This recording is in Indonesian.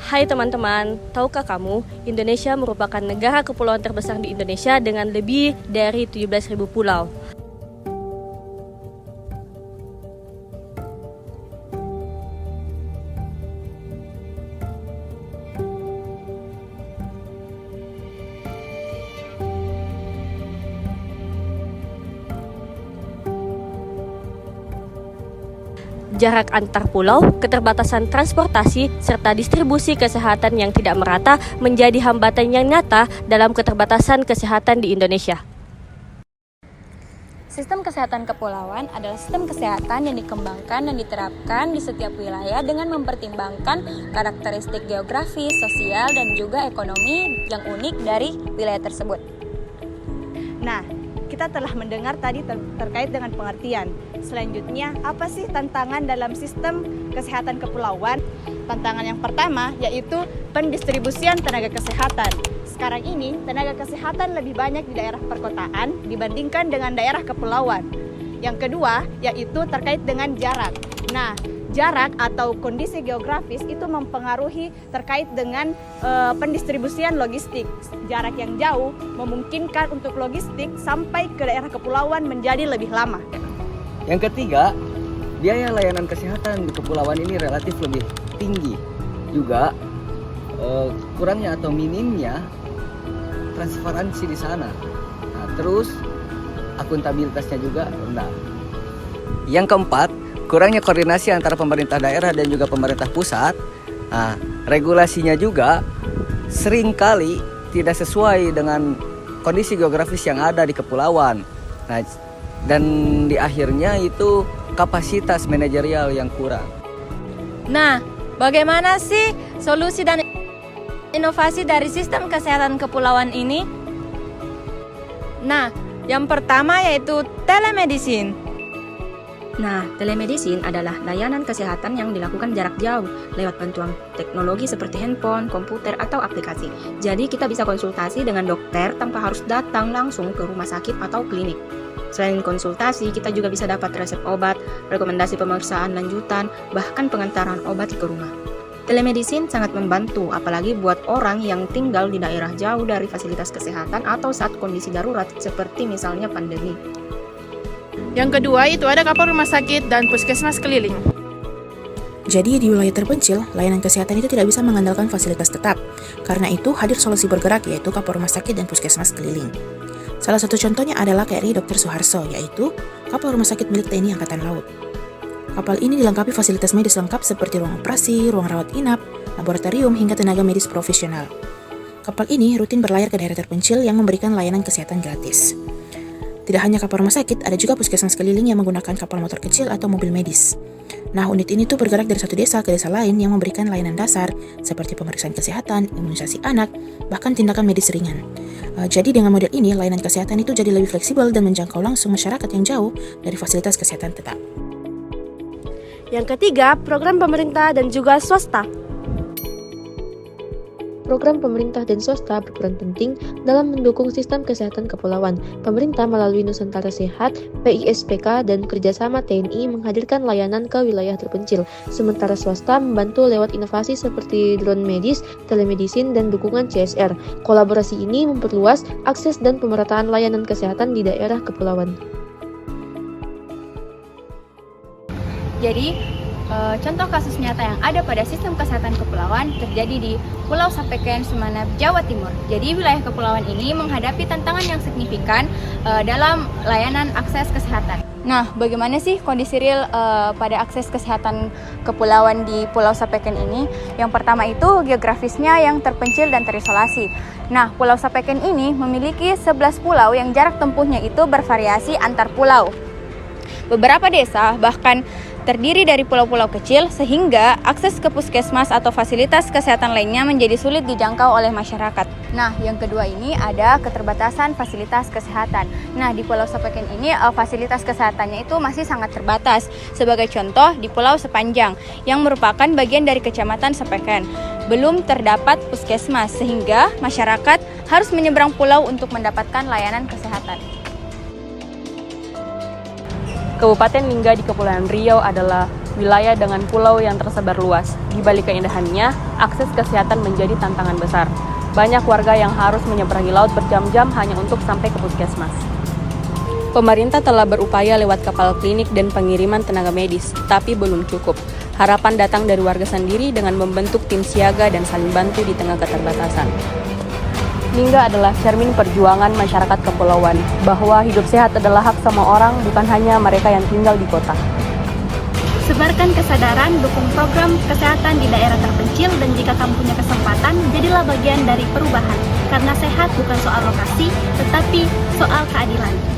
Hai teman-teman, tahukah kamu Indonesia merupakan negara kepulauan terbesar di Indonesia dengan lebih dari 17.000 pulau. Jarak antar pulau, keterbatasan transportasi, serta distribusi kesehatan yang tidak merata menjadi hambatan yang nyata dalam keterbatasan kesehatan di Indonesia. Sistem kesehatan kepulauan adalah sistem kesehatan yang dikembangkan dan diterapkan di setiap wilayah dengan mempertimbangkan karakteristik geografis, sosial, dan juga ekonomi yang unik dari wilayah tersebut. Nah, kita telah mendengar tadi terkait dengan pengertian. Selanjutnya, apa sih tantangan dalam sistem kesehatan kepulauan? Tantangan yang pertama yaitu pendistribusian tenaga kesehatan. Sekarang ini, tenaga kesehatan lebih banyak di daerah perkotaan dibandingkan dengan daerah kepulauan. Yang kedua, yaitu terkait dengan jarak. Nah, jarak atau kondisi geografis itu mempengaruhi terkait dengan pendistribusian logistik. Jarak yang jauh memungkinkan untuk logistik sampai ke daerah kepulauan menjadi lebih lama. Yang ketiga, biaya layanan kesehatan di kepulauan ini relatif lebih tinggi. Juga kurangnya atau minimnya transparansi di sana. Nah, terus akuntabilitasnya juga rendah. Yang keempat, kurangnya koordinasi antara pemerintah daerah dan juga pemerintah pusat. Nah, regulasinya juga seringkali tidak sesuai dengan kondisi geografis yang ada di kepulauan. Nah, dan di akhirnya itu kapasitas manajerial yang kurang. Nah, bagaimana sih solusi dan inovasi dari sistem kesehatan kepulauan ini? Nah, yang pertama yaitu telemedicine. Nah, telemedicine adalah layanan kesehatan yang dilakukan jarak jauh lewat bantuan teknologi seperti handphone, komputer, atau aplikasi. Jadi kita bisa konsultasi dengan dokter tanpa harus datang langsung ke rumah sakit atau klinik. Selain konsultasi, kita juga bisa dapat resep obat, rekomendasi pemeriksaan lanjutan, bahkan pengantaran obat ke rumah. Telemedicine sangat membantu, apalagi buat orang yang tinggal di daerah jauh dari fasilitas kesehatan atau saat kondisi darurat seperti misalnya pandemi. Yang kedua itu ada kapal rumah sakit dan puskesmas keliling. Jadi di wilayah terpencil, layanan kesehatan itu tidak bisa mengandalkan fasilitas tetap. Karena itu hadir solusi bergerak yaitu kapal rumah sakit dan puskesmas keliling. Salah satu contohnya adalah KRI Dr. Suharto, yaitu kapal rumah sakit milik TNI Angkatan Laut. Kapal ini dilengkapi fasilitas medis lengkap seperti ruang operasi, ruang rawat inap, laboratorium, hingga tenaga medis profesional. Kapal ini rutin berlayar ke daerah terpencil yang memberikan layanan kesehatan gratis. Tidak hanya kapal rumah sakit, ada juga puskesmas keliling yang menggunakan kapal motor kecil atau mobil medis. Nah, unit ini tuh bergerak dari satu desa ke desa lain yang memberikan layanan dasar seperti pemeriksaan kesehatan, imunisasi anak, bahkan tindakan medis ringan. Jadi dengan model ini, layanan kesehatan itu jadi lebih fleksibel dan menjangkau langsung masyarakat yang jauh dari fasilitas kesehatan tetap. Yang ketiga, program pemerintah dan juga swasta. Program pemerintah dan swasta berperan penting dalam mendukung sistem kesehatan kepulauan. Pemerintah melalui Nusantara Sehat, PISPK, dan kerjasama TNI menghadirkan layanan ke wilayah terpencil. Sementara swasta membantu lewat inovasi seperti drone medis, telemedicine, dan dukungan CSR. Kolaborasi ini memperluas akses dan pemerataan layanan kesehatan di daerah kepulauan. Jadi, contoh kasus nyata yang ada pada sistem kesehatan kepulauan terjadi di Pulau Sapeken, Sumeneb, Jawa Timur. Jadi wilayah kepulauan ini menghadapi tantangan yang signifikan dalam layanan akses kesehatan. Nah, bagaimana sih kondisi real pada akses kesehatan kepulauan di Pulau Sapeken ini? Yang pertama itu geografisnya yang terpencil dan terisolasi. Nah, Pulau Sapeken ini memiliki 11 pulau yang jarak tempuhnya itu bervariasi antar pulau. Beberapa desa bahkan terdiri dari pulau-pulau kecil sehingga akses ke puskesmas atau fasilitas kesehatan lainnya menjadi sulit dijangkau oleh masyarakat. Nah, yang kedua ini ada keterbatasan fasilitas kesehatan. Nah, di Pulau Sapeken ini fasilitas kesehatannya itu masih sangat terbatas. Sebagai contoh, di Pulau Sepanjang yang merupakan bagian dari Kecamatan Sapeken, belum terdapat puskesmas sehingga masyarakat harus menyeberang pulau untuk mendapatkan layanan kesehatan. Kabupaten Lingga di Kepulauan Riau adalah wilayah dengan pulau yang tersebar luas. Di balik keindahannya, akses kesehatan menjadi tantangan besar. Banyak warga yang harus menyeberangi laut berjam-jam hanya untuk sampai ke puskesmas. Pemerintah telah berupaya lewat kapal klinik dan pengiriman tenaga medis, tapi belum cukup. Harapan datang dari warga sendiri dengan membentuk tim siaga dan saling bantu di tengah keterbatasan. Lingga adalah cermin perjuangan masyarakat kepulauan, bahwa hidup sehat adalah hak semua orang, bukan hanya mereka yang tinggal di kota. Sebarkan kesadaran, dukung program kesehatan di daerah terpencil, dan jika kamu punya kesempatan, jadilah bagian dari perubahan. Karena sehat bukan soal lokasi, tetapi soal keadilan.